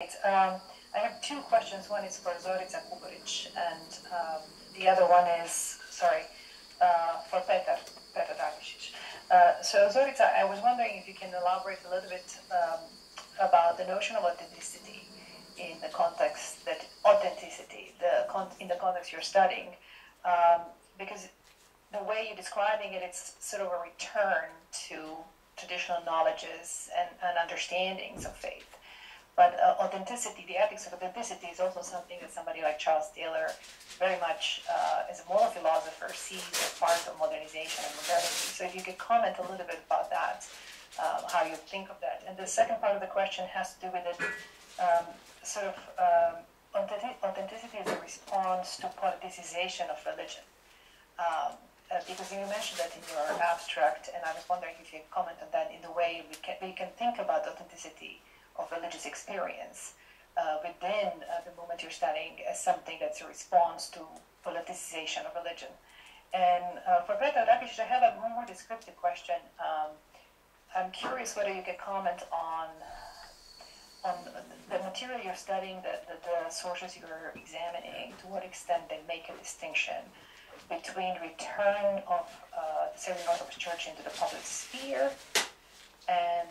I have two questions. One is for Zorica, Kuburić, and the other one is, for Petar Rakišić. So Zorica, I was wondering if you can elaborate a little bit about the notion of authenticity in the context in the context you're studying, because the way you're describing it, it's sort of a return to traditional knowledges and understandings of faith. But authenticity, the ethics of authenticity, is also something that somebody like Charles Taylor very much, as a moral philosopher, sees as part of modernization and modernity. So if you could comment a little bit about that, how you think of that. And the second part of the question has to do with it, authenticity as a response to politicization of religion. Because you mentioned that in your abstract, and I was wondering if you could comment on that in the way we can think about authenticity of religious experience within the moment you're studying as something that's a response to politicization of religion. And for Petar Rakišić, I have a more descriptive question. I'm curious whether you could comment on the material you're studying, the sources you're examining, to what extent they make a distinction between return of the Serbian Orthodox Church into the public sphere and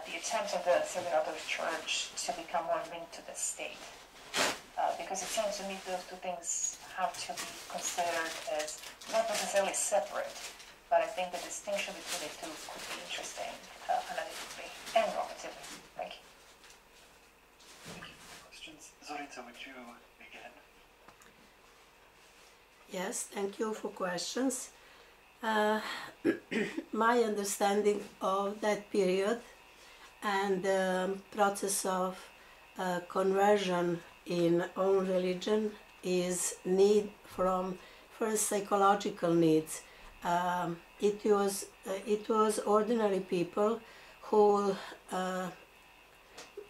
the attempts of the Serbian Orthodox Church to become more linked to the state. Because it seems to me those two things have to be considered as not necessarily separate, but I think the distinction between the two could be interesting analytically and normatively. Thank you. Thank you for the questions. Zorica, would you begin? Yes, thank you for questions. My understanding of that period and the process of conversion in own religion is need from first psychological needs. It was ordinary people who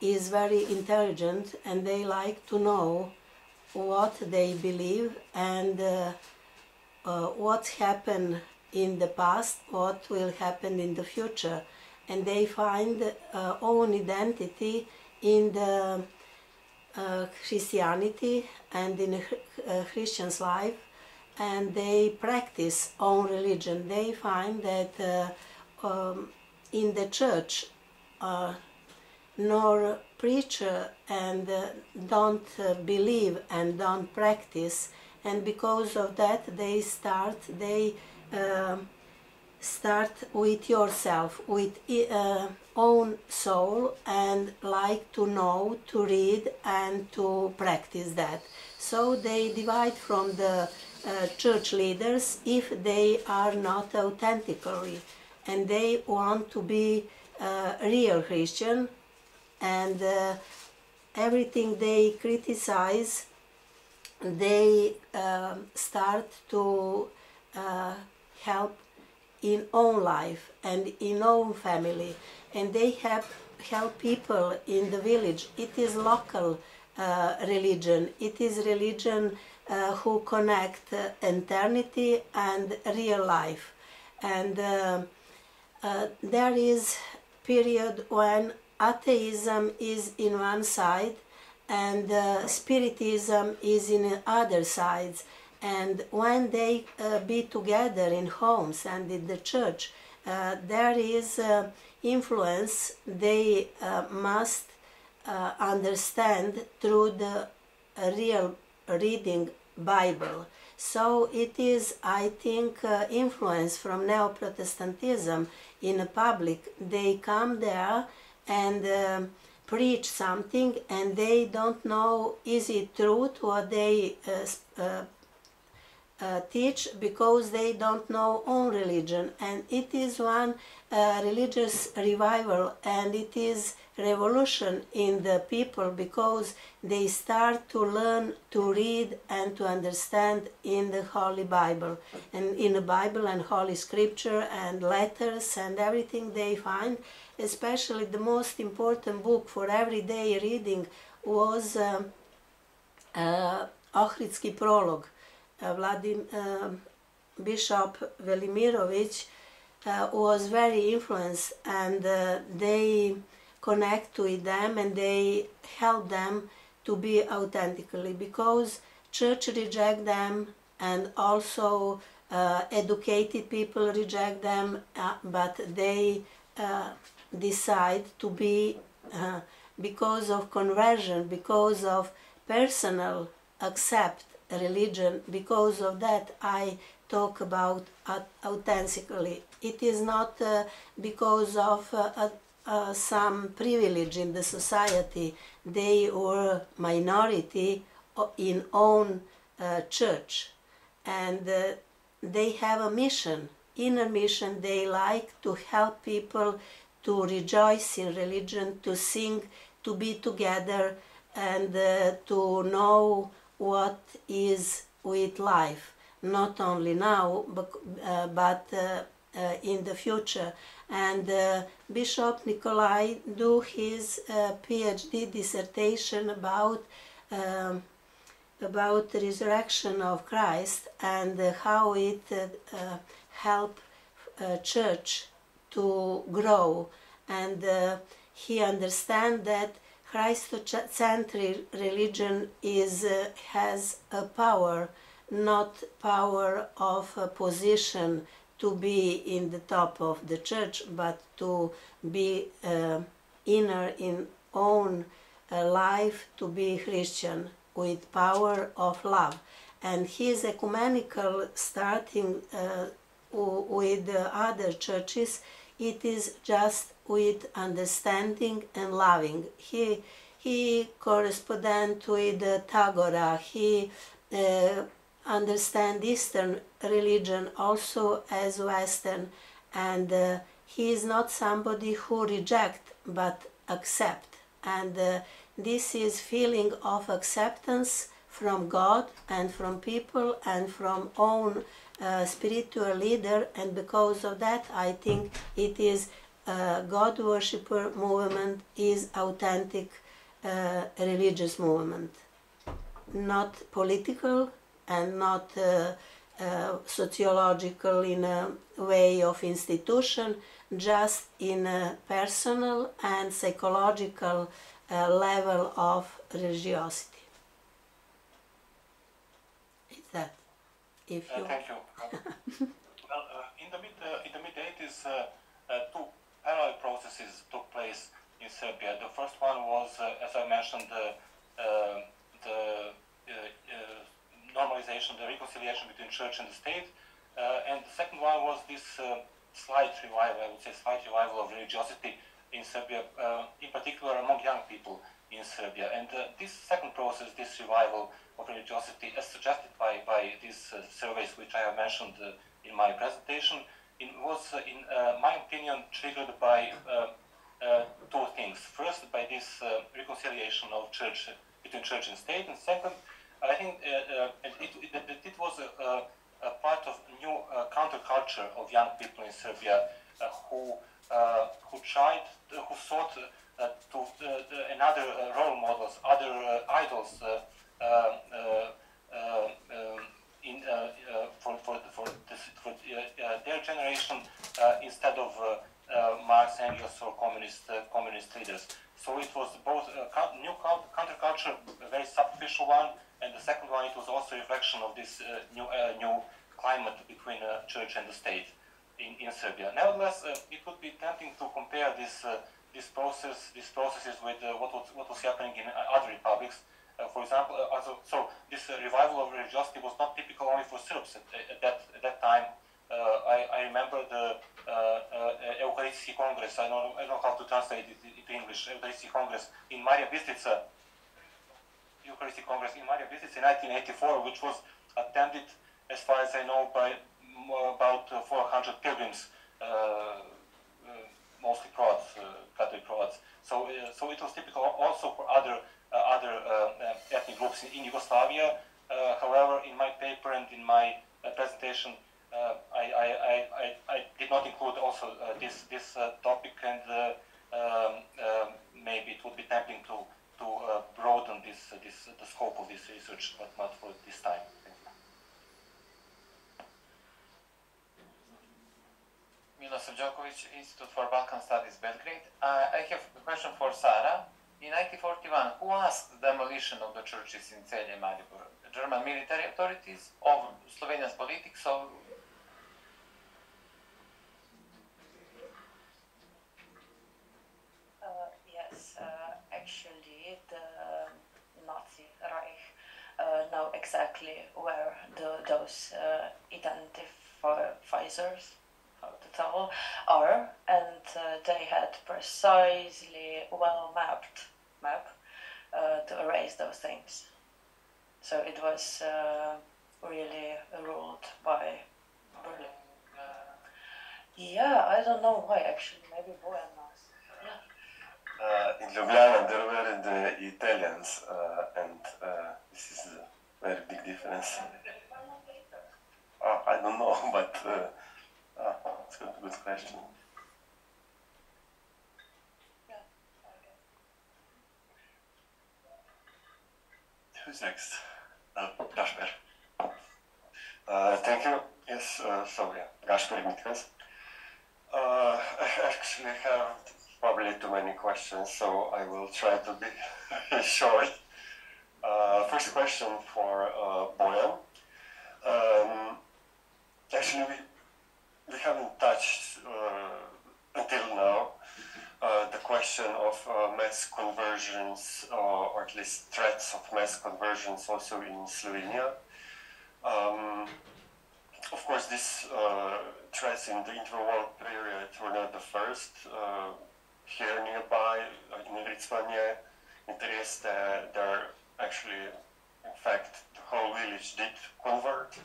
is very intelligent, and they like to know what they believe and what happened in the past, what will happen in the future, and they find own identity in the Christianity and in a Christian's life, and they practice own religion. They find that in the church nor preacher and don't believe and don't practice, and because of that they start with yourself, with own soul, and like to know, to read and to practice that. So they divide from the church leaders if they are not authentically, and they want to be real Christian, and everything they criticize, they start to help in own life and in own family, and they help people in the village. It is local religion. It is religion who connect eternity and real life. And there is period when atheism is in one side and spiritism is in other sides. And when they be together in homes and in the church, there is influence they must understand through the real reading Bible. So it is, I think, influence from Neo-Protestantism in the public. They come there and preach something, and they don't know is it truth what they teach, because they don't know own religion. And it is one religious revival, and it is revolution in the people, because they start to learn to read and to understand in the Holy Bible, and in the Bible and Holy Scripture and letters and everything they find. Especially the most important book for everyday reading was Ohridski prolog. Bishop Velimirović was very influenced, and they connect with them and they help them to be authentically, because church reject them and also educated people reject them, but they decide to be, because of conversion, because of personal accept religion, because of that I talk about authentically. It is not because of some privilege in the society. They were minority in own church, and they have a mission, inner mission. They like to help people to rejoice in religion, to sing, to be together, and to know what is with life, not only now, but in the future. And Bishop Nikolaj do his PhD dissertation about the resurrection of Christ and how it helped church to grow. And he understands that Christocentric religion has a power, not power of a position to be in the top of the church, but to be inner in own life, to be Christian with power of love. And his ecumenical starting with other churches, it is just with understanding and loving. He corresponds with Tagora. He understands Eastern religion also as Western, and he is not somebody who rejects but accept. And this is feeling of acceptance from God and from people and from own spiritual leader, and because of that I think it is Godworhsiper movement is authentic religious movement, not political and not sociological in a way of institution, just in a personal and psychological level of religiosity. It's that. If you... Thank you. Well, in the mid-80s, two parallel processes took place in Serbia. The first one was, as I mentioned, the normalization, the reconciliation between church and the state, and the second one was this slight revival, I would say slight revival of religiosity in Serbia, in particular among young people in Serbia. And this second process, this revival of religiosity, as suggested by these surveys which I have mentioned in my presentation, was, in my opinion, triggered by two things. First, by this reconciliation of church between church and state, and second, I think it was a part of new counterculture of young people in Serbia who sought another role models, other idols for their generation instead of Marx, Engels, or communist leaders. So it was both a new counterculture, a very superficial one, and the second one, it was also a reflection of this new climate between church and the state in Serbia. Nevertheless, it would be tempting to compare these processes with what was happening in other republics. For example, so this revival of religiosity was not typical only for Serbs at that time. I remember the Eucharistic Congress. I don't know how to translate it into English. Eucharistic Congress in Marija Bistrica. Eucharistic Congress in Marija Bistrica in 1984, which was attended, as far as I know, by about 400 pilgrims, mostly Croats, Catholic Croats. So it was typical also for other ethnic groups in Yugoslavia. However, in my paper and in my presentation, I did not include also this topic, and maybe it would be tempting to broaden the scope of this research, but not for this time. Mila sam Djokovic, Institute for Balkan Studies, Belgrade. I have a question for Sara. In 1941, who asked the demolition of the churches in Celje, Maribor? German military authorities, or Slovenia's politics, or... Yes, actually the Nazi Reich know exactly where those identifiers, how to tell, are, and they had precisely well-mapped map to erase those things. So it was really ruled by Berlin. Yeah, I don't know why actually, maybe Bojan knows. In Ljubljana there were the Italians, and this is a very big difference. I don't know, but it's a good question. Who's next? Gašper. Thank you. Yes, so yeah, Gašper Mitkas. I actually have probably too many questions, so I will try to be short. First question for Bojan. Actually, we haven't touched until now the question of mass conversions, or at least threats of mass conversions also in Slovenia. Of course, these threats in the interwar period were not the first. Here nearby, in Ricvanje, in Trieste, there actually, in fact, the whole village did convert.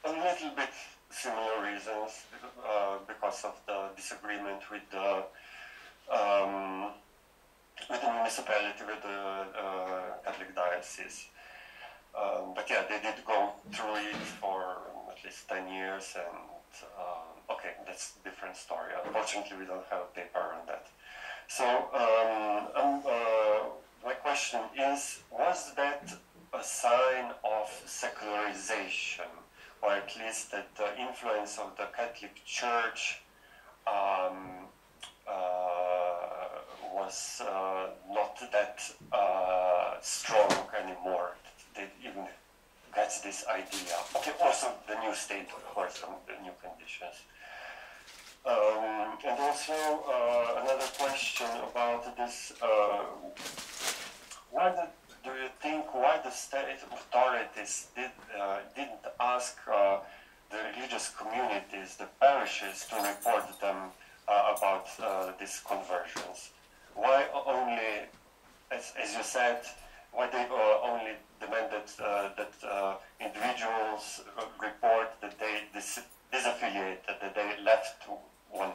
A little bit similar reasons, because of the disagreement with the municipality, with the Catholic diocese. But yeah, they did go through it for at least 10 years, and okay, that's a different story. Unfortunately, we don't have a paper on that. So my question is, was that a sign of secularization, or at least that the influence of the Catholic Church was not that strong anymore? They even get this idea. Okay, also the new state, of course, and the new conditions. And also another question about this, do you think why the state authorities didn't ask the religious communities, the parishes, to report them about these conversions? Why only, as you said, why they only demanded that individuals report that they disaffiliated, that they left one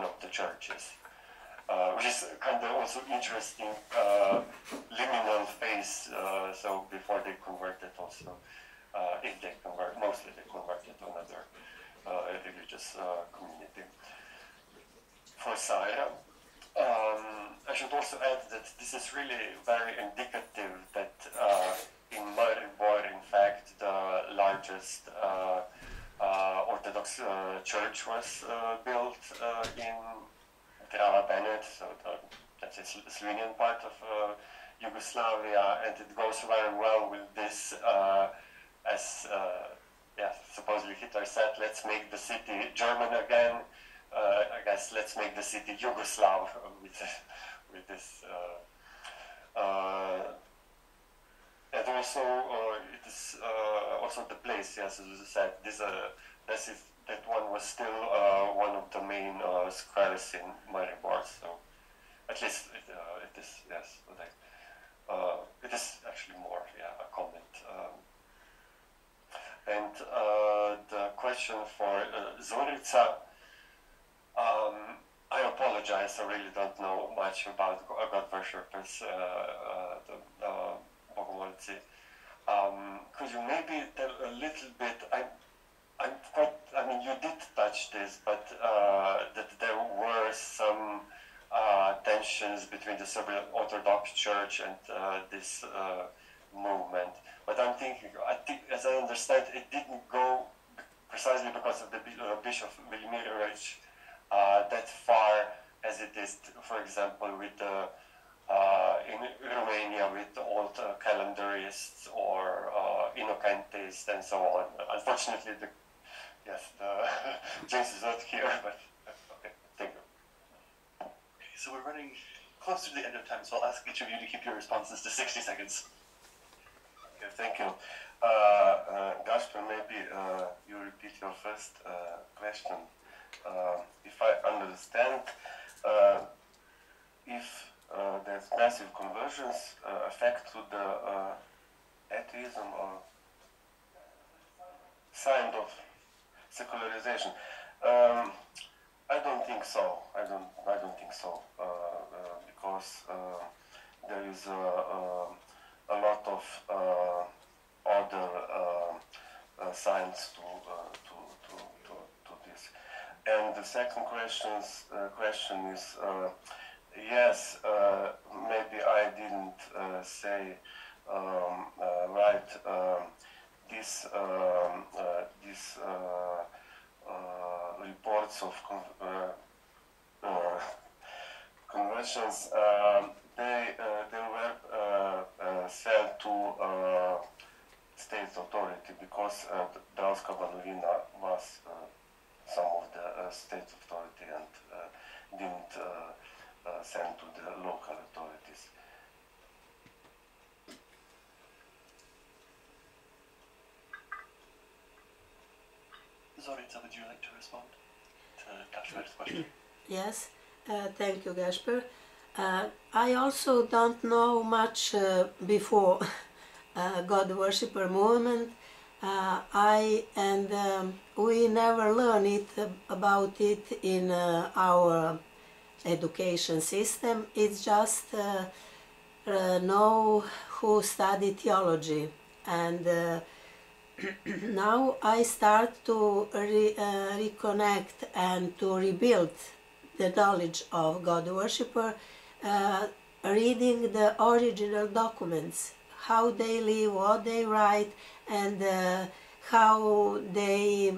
of the churches, which is kind of also interesting liminal phase. So before they converted, also if they convert, mostly they converted to another religious community. For Sara, I should also add that this is really very indicative that in Maribor, in fact, the largest Orthodox church was built in Drava Bennett, so that's the Slovenian part of Yugoslavia, and it goes very well with this, as supposedly Hitler said, let's make the city German again. I guess let's make the city Yugoslav with this. And also, it is also the place. Yes, as you said, that one was still one of the main squares in Maribor. So, at least it is. Yes, it is actually more. Yeah, a comment. And the question for Zorica. I apologize, I really don't know much about Godworhsipers, Bogomolci. Could you maybe tell a little bit, you did touch this, but that there were some tensions between the Serbian Orthodox Church and this movement. But I'm thinking, as I understand, it didn't go precisely because of the Bishop Velimirović that far as it is, for example, with in Romania with old calendarists or Inocantists and so on. Unfortunately, the James is not here, but okay, thank you. Okay, so we're running close to the end of time, so I'll ask each of you to keep your responses to 60 seconds. Okay, thank you. Gaspar, maybe you repeat your first question. If I understand, if there's massive conversions affect to the atheism or sign of secularization, I don't think so. I don't think so because there is a lot of other signs to this. And the second question is, yes, maybe I didn't say right. These reports of conversions, they were sent to state authority because Drauska Banovina was some of the state authority and didn't send to the local authorities. Zorica, would you like to respond to Gaspar's question? Yes, thank you, Gaspar. I also don't know much before Godworhsiper movement. We never learn about it in our education system. It's just know who study theology, and now I start to reconnect and to rebuild the knowledge of Godworhsiper, reading the original documents, how they live, what they write, and how they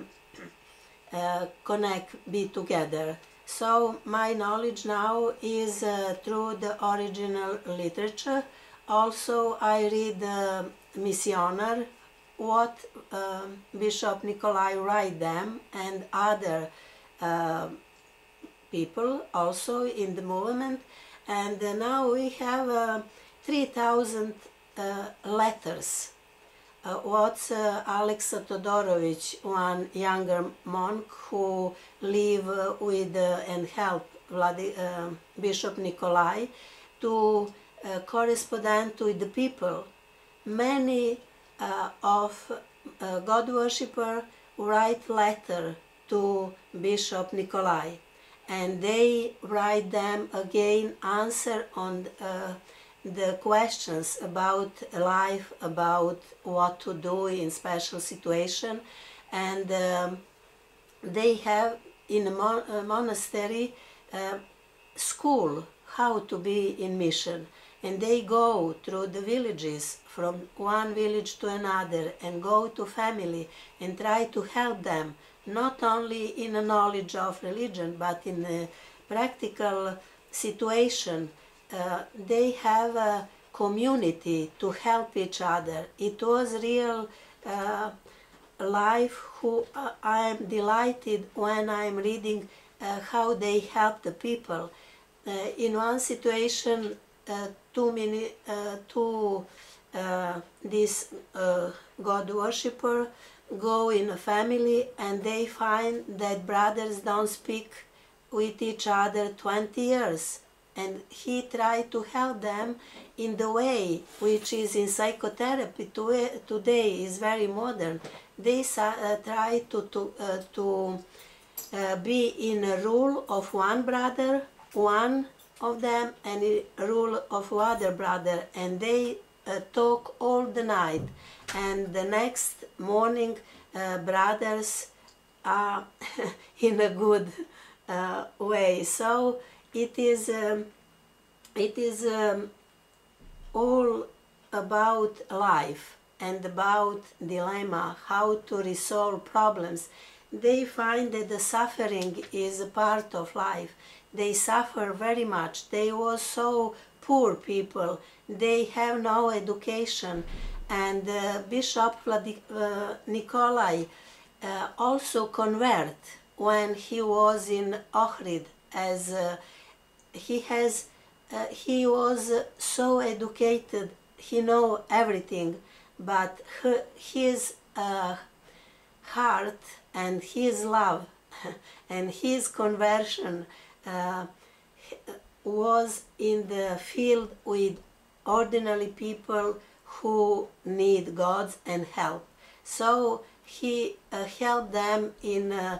be together. So my knowledge now is through the original literature. Also I read Missionar, what Bishop Nikolaj write them, and other people also in the movement. And now we have 3,000 letters. What's Alexa Todorović, one younger monk who live with and help Bishop Nikolaj to correspond with the people. Many of Godworhsiper write letter to Bishop Nikolaj, and they write them again, answer on the questions about life, about what to do in special situation. And they have in a monastery school how to be in mission, and they go through the villages from one village to another and go to family and try to help them, not only in a knowledge of religion but in a practical situation. They have a community to help each other. It was real life. I am delighted when I'm reading how they help the people. In one situation, this Godworhsiper go in a family and they find that brothers don't speak with each other 20 years. And he tried to help them in the way which is in psychotherapy today is very modern. They try to be in a rule of one brother, one of them, and a rule of other brother, and they talk all the night. And the next morning, brothers are in a good way. So it is all about life and about dilemma, how to resolve problems. they find that the suffering is a part of life. They suffer very much. They were so poor people. They have no education. And Bishop Nikolaj also convert when he was in Ohrid, as he was so educated, he know everything, but his heart and his love and his conversion was in the field with ordinary people who need God and help. So he helped them in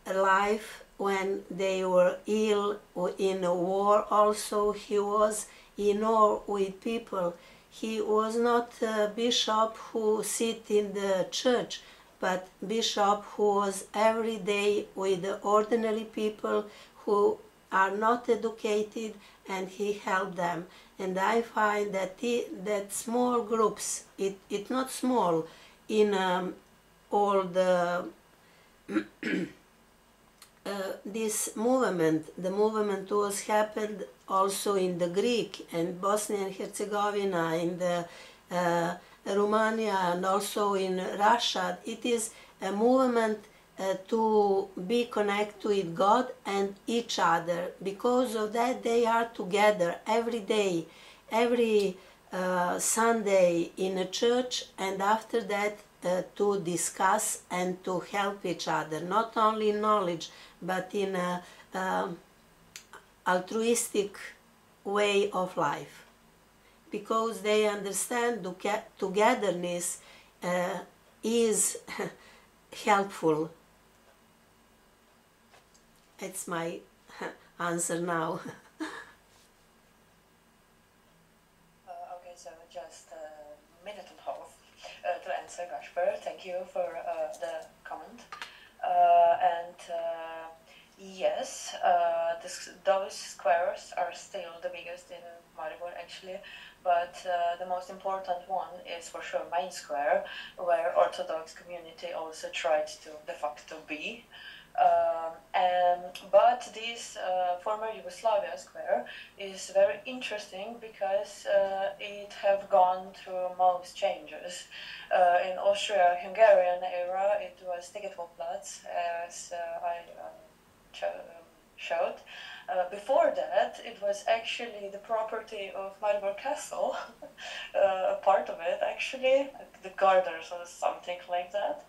life when they were ill, or in a war also. He was in war with people. He was not a bishop who sit in the church, but bishop who was every day with the ordinary people who are not educated, and he helped them. And I find that that small groups, it's not small, in all the this movement. The movement was happened also in the Greek and Bosnia and Herzegovina, in the Romania, and also in Russia. It is a movement to be connected with God and each other. Because of that, they are together every day, every Sunday in a church, and after that to discuss and to help each other, not only in knowledge, but in an altruistic way of life. Because they understand togetherness is helpful. It's my answer now. Okay, so just a minute and a half to answer Gaspar. Thank you for the comment. Yes, those squares are still the biggest in Maribor actually, but the most important one is for sure Main Square, where Orthodox community also tried to de facto be. But this former Yugoslavia square is very interesting because it have gone through most changes. In Austria-Hungarian era, it was Tegetvoplatz, as I showed. Before that, it was actually the property of Maribor Castle, a part of it actually, the gardens or something like that.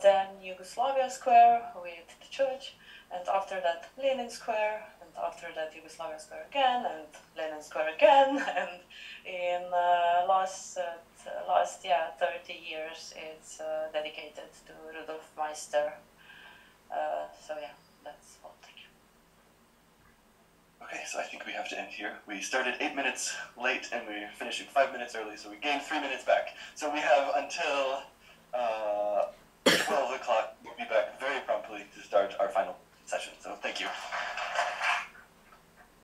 Then Yugoslavia Square with the church, and after that Lenin Square, and after that Yugoslavia Square again, and Lenin Square again, and in last 30 years it's dedicated to Rudolf Meister. So yeah, that's all. Thank you. Okay, so I think we have to end here. We started 8 minutes late and we're finishing 5 minutes early, so we gained 3 minutes back. So we have until